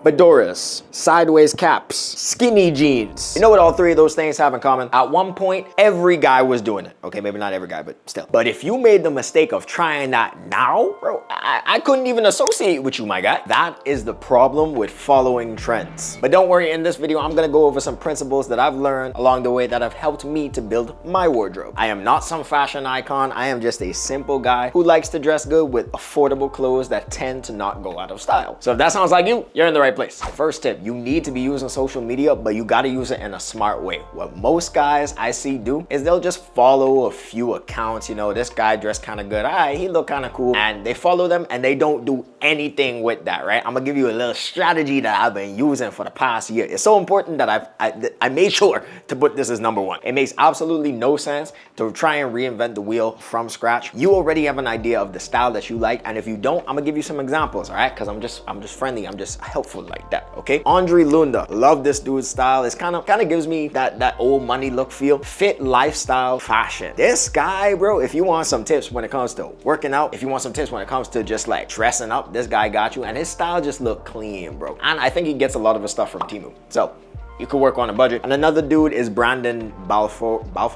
fedoras, sideways caps, skinny jeans. You know what all three of those things have in common? At one point, every guy was doing it. Okay, maybe not every guy, but still. But if you made the mistake of trying that now, bro, I couldn't even associate with you, my guy. That is the problem with following trends. But don't worry, in this video, I'm gonna go over some principles that I've learned along the way that have helped me to build my wardrobe. I am not some fashion icon. I am just a simple guy who likes to dress good with affordable clothes that tend to not go out of style. So if that sounds like you, you're in the right place. First tip, you need to be using social media, but you gotta use it in a smart way. What most guys I see do is they'll just follow a few accounts. You know, this guy dressed kind of good. All right, he look kind of cool. And they follow them and they don't do anything with that, right? I'm gonna give you a little strategy that I've been using for the past year. It's so important that I made sure to put this as number one. It makes absolutely no sense to try and reinvent the wheel from scratch. You already have an idea of the style that you like. And if you don't, I'm gonna give you some examples, all right? Because I'm just friendly. I'm just helpful like that. Okay, Andre Lunda, love this dude's style. It's kind of gives me that old money look feel. Fit lifestyle fashion. This guy, bro, if you want some tips when it comes to working out, if you want some tips when it comes to just like dressing up, this guy got you. And his style just look clean, bro. And I think he gets a lot of his stuff from Temu. So you could work on a budget. And another dude is Brandon Balfour. That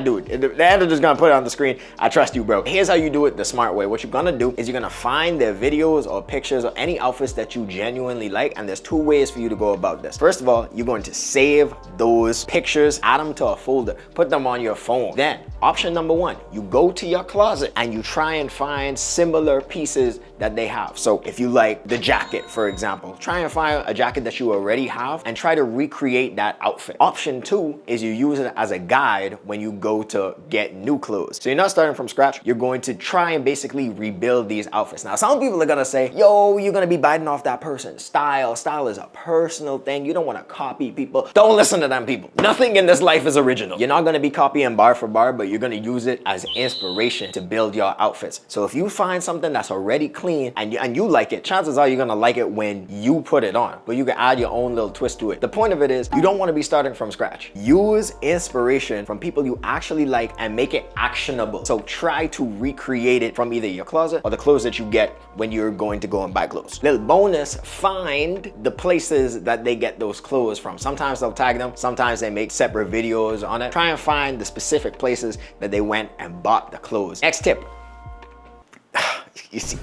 dude. The editor's gonna put it on the screen. I trust you, bro. Here's how you do it the smart way. What you're gonna do is you're gonna find their videos or pictures or any outfits that you genuinely like. And there's two ways for you to go about this. First of all, you're going to save those pictures, add them to a folder, put them on your phone. Then option number one, you go to your closet and you try and find similar pieces that they have. So if you like the jacket, for example, try and find a jacket that you already have and try to recreate that outfit. Option two is you use it as a guide when you go to get new clothes. So you're not starting from scratch. You're going to try and basically rebuild these outfits. Now, some people are gonna say, yo, you're gonna be biting off that person's style. Style is a personal thing. You don't wanna copy people. Don't listen to them people. Nothing in this life is original. You're not gonna be copying bar for bar, but you're gonna use it as inspiration to build your outfits. So if you find something that's already clean and you like it, chances are you're gonna like it when you put it on, but you can add your own little twist to it. The point of it is you don't want to be starting from scratch. Use inspiration from people you actually like and make it actionable. So try to recreate it from either your closet or the clothes that you get when you're going to go and buy clothes. Little bonus, find the places that they get those clothes from. Sometimes they'll tag them, sometimes they make separate videos on it. Try and find the specific places that they went and bought the clothes. Next tip. You see,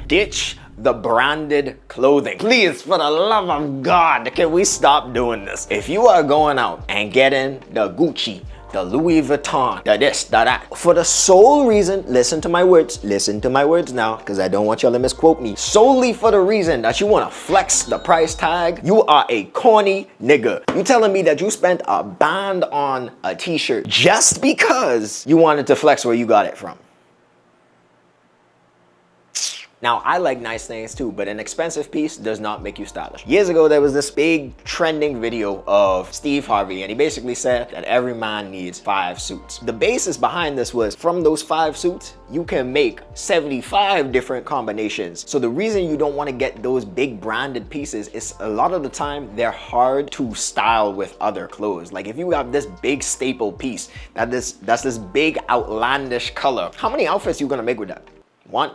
ditch the branded clothing. Please, for the love of God, can we stop doing this? If you are going out and getting the Gucci, the Louis Vuitton, the this, the that, for the sole reason, listen to my words now, because I don't want y'all to misquote me, solely for the reason that you want to flex the price tag, you are a corny nigga. You telling me that you spent a band on a t-shirt just because you wanted to flex where you got it from? Now, I like nice things too, but an expensive piece does not make you stylish. Years ago, there was this big trending video of Steve Harvey, and he basically said that every man needs 5 suits. The basis behind this was from those 5 suits, you can make 75 different combinations. So the reason you don't want to get those big branded pieces is a lot of the time they're hard to style with other clothes. Like if you have this big staple piece, that's this big outlandish color, how many outfits you gonna make with that? 1,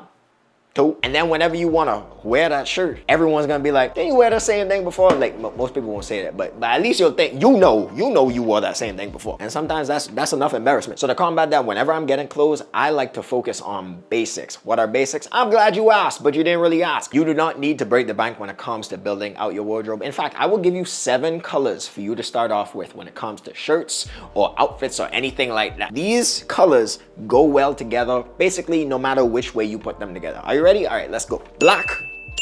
2, and then whenever you want to wear that shirt, everyone's gonna be like, didn't you wear the same thing before? Like most people won't say that, but at least you'll think, you know you wore that same thing before. And sometimes that's enough embarrassment. So to combat that, whenever I'm getting clothes, I like to focus on basics. What are basics? I'm glad you asked, but you didn't really ask. You do not need to break the bank when it comes to building out your wardrobe. In fact, I will give you 7 colors for you to start off with when it comes to shirts or outfits or anything like that. These colors go well together, basically no matter which way you put them together. Are you ready? All right, let's go. Black,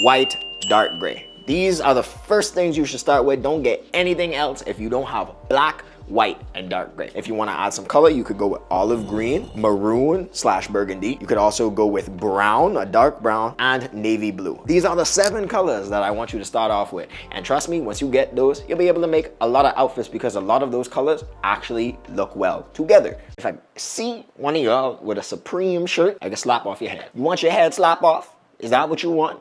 white, dark gray. These are the first things you should start with. Don't get anything else if you don't have black, white, and dark gray. If you want to add some color, you could go with olive green, maroon / burgundy. You could also go with brown, a dark brown, and navy blue. These are the 7 colors that I want you to start off with. And trust me, once you get those, you'll be able to make a lot of outfits because a lot of those colors actually look well together. If I see one of y'all with a Supreme shirt, I can slap off your head. You want your head slap off? Is that what you want?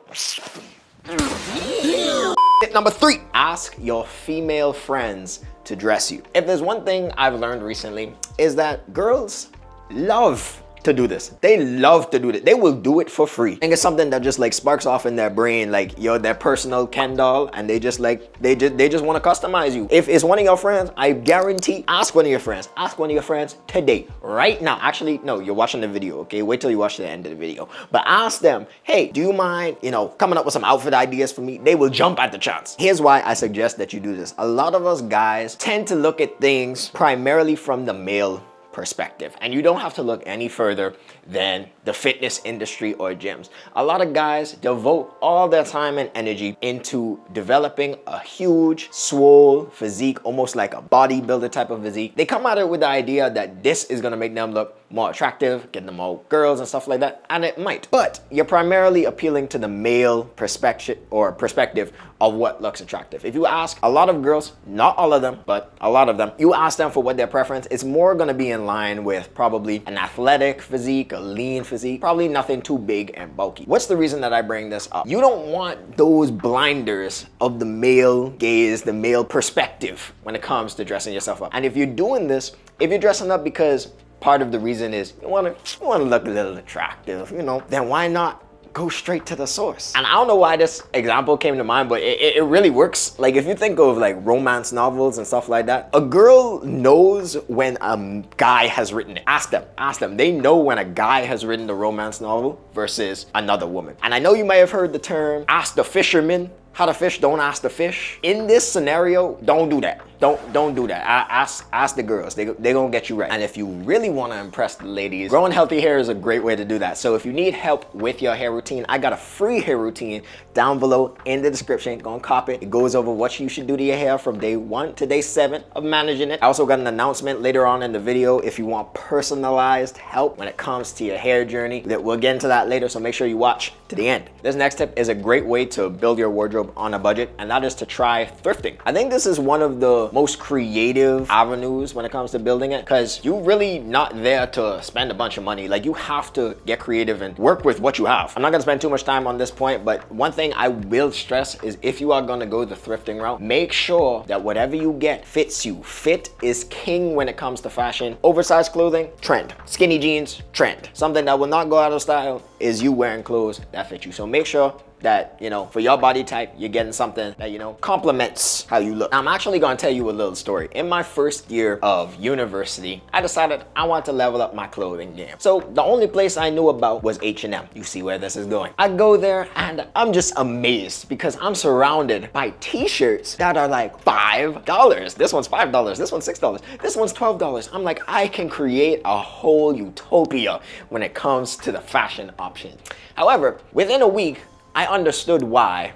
Tip number 3, ask your female friends to dress you. If there's one thing I've learned recently is that girls love to do this. They love to do it. They will do it for free. I think it's something that just like sparks off in their brain, like you're their personal Ken doll, and they just want to customize you. If it's one of your friends, I guarantee, ask one of your friends. Ask one of your friends today, right now. Actually, no, you're watching the video, okay? Wait till you watch the end of the video. But ask them, hey, do you mind, coming up with some outfit ideas for me? They will jump at the chance. Here's why I suggest that you do this. A lot of us guys tend to look at things primarily from the male perspective, and you don't have to look any further than the fitness industry or gyms. A lot of guys devote all their time and energy into developing a huge swole physique, almost like a bodybuilder type of physique. They come at it with the idea that this is going to make them look more attractive, get them more girls and stuff like that, and it might. But you're primarily appealing to the male perspective of what looks attractive. If you ask a lot of girls, not all of them, but a lot of them, you ask them for what their preference, it's more going to be in line with probably an athletic physique, a lean physique, probably nothing too big and bulky. What's the reason that I bring this up? You don't want those blinders of the male gaze, the male perspective when it comes to dressing yourself up. And if you're doing this, if you're dressing up because part of the reason is you want to look a little attractive, then why not go straight to the source? And I don't know why this example came to mind, but it really works. Like if you think of like romance novels and stuff like that, a girl knows when a guy has written it. Ask them. They know when a guy has written the romance novel versus another woman. And I know you may have heard the term, ask the fisherman how to fish, don't ask the fish. In this scenario, don't do that. Don't do that. Ask the girls. They gonna get you right. And if you really want to impress the ladies, growing healthy hair is a great way to do that. So if you need help with your hair routine, I got a free hair routine down below in the description. Go and cop it. It goes over what you should do to your hair from day 1 to day 7 of managing it. I also got an announcement later on in the video if you want personalized help when it comes to your hair journey. That we'll get into that later, so make sure you watch to the end. This next tip is a great way to build your wardrobe on a budget, and that is to try thrifting. I think this is one of the most creative avenues when it comes to building it, because you're really not there to spend a bunch of money. Like, you have to get creative and work with what you have. I'm not gonna spend too much time on this point, but one thing I will stress is if you are gonna go the thrifting route, make sure that whatever you get fits you. Fit is king when it comes to fashion. Oversized clothing, trend. Skinny jeans, trend. Something that will not go out of style is you wearing clothes that fit you. So make sure that, for your body type, you're getting something that, complements how you look. Now, I'm actually gonna tell you a little story. In my first year of university, I decided I want to level up my clothing game. So the only place I knew about was H&M. You see where this is going. I go there and I'm just amazed because I'm surrounded by t-shirts that are like $5. This one's $5, this one's $6, this one's $12. I'm like, I can create a whole utopia when it comes to the fashion options. However, within a week, I understood why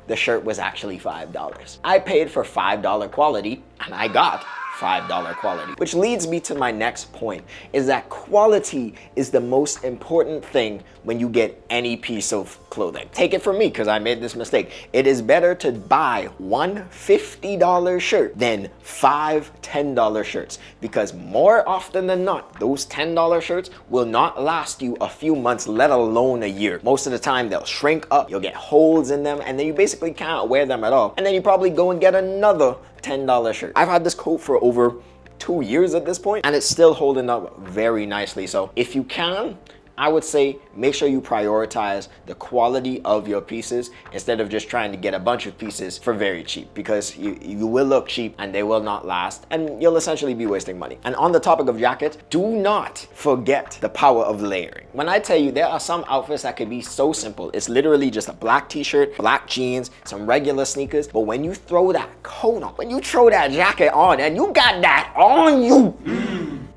the shirt was actually $5. I paid for $5 quality and I got $5 quality. Which leads me to my next point, is that quality is the most important thing when you get any piece of clothing. Take it from me, because I made this mistake. It is better to buy one $50 shirt than 5 $10 shirts, because more often than not, those $10 shirts will not last you a few months, let alone a year. Most of the time they'll shrink up, you'll get holes in them, and then you basically can't wear them at all. And then you probably go and get another $10 shirt. I've had this coat for over 2 years at this point, and it's still holding up very nicely. So if you can, I would say make sure you prioritize the quality of your pieces instead of just trying to get a bunch of pieces for very cheap, because you will look cheap and they will not last and you'll essentially be wasting money. And on the topic of jackets, do not forget the power of layering. When I tell you there are some outfits that could be so simple, it's literally just a black t-shirt, black jeans, some regular sneakers, but when you throw that coat on, when you throw that jacket on and you got that on you,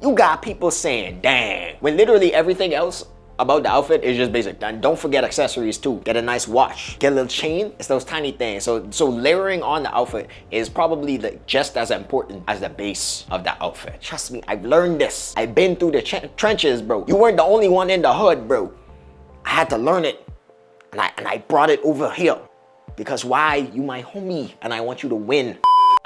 you got people saying, dang, when literally everything else about the outfit is just basic. And don't forget accessories too. Get a nice watch, get a little chain. It's those tiny things. So layering on the outfit is probably just as important as the base of the outfit. Trust me, I've learned this. I've been through the trenches, bro. You weren't the only one in the hood, bro. I had to learn it, and I brought it over here because why? You my homie, and I want you to win.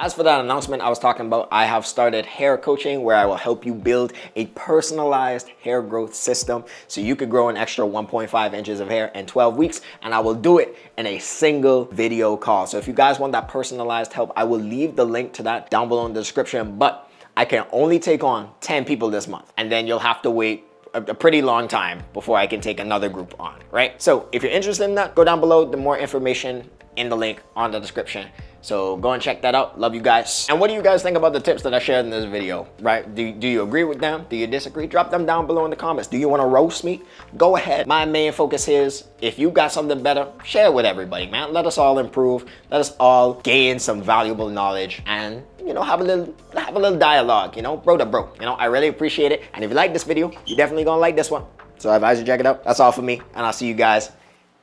As for that announcement I was talking about, I have started hair coaching where I will help you build a personalized hair growth system so you could grow an extra 1.5 inches of hair in 12 weeks, and I will do it in a single video call. So if you guys want that personalized help, I will leave the link to that down below in the description, but I can only take on 10 people this month, and then you'll have to wait a pretty long time before I can take another group on, right? So if you're interested in that, go down below. The more information in the link on the description. So go and check that out. Love you guys. And what do you guys think about the tips that I shared in this video, right? Do you agree with them? Do you disagree? Drop them down below in the comments. Do you want to roast me? Go ahead. My main focus is, if you got something better, share it with everybody, man. Let us all improve. Let us all gain some valuable knowledge and, you know, have a little dialogue, you know, bro to bro. You know, I really appreciate it. And if you like this video, you're definitely gonna like this one. So I advise you check it out. That's all for me. And I'll see you guys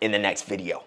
in the next video.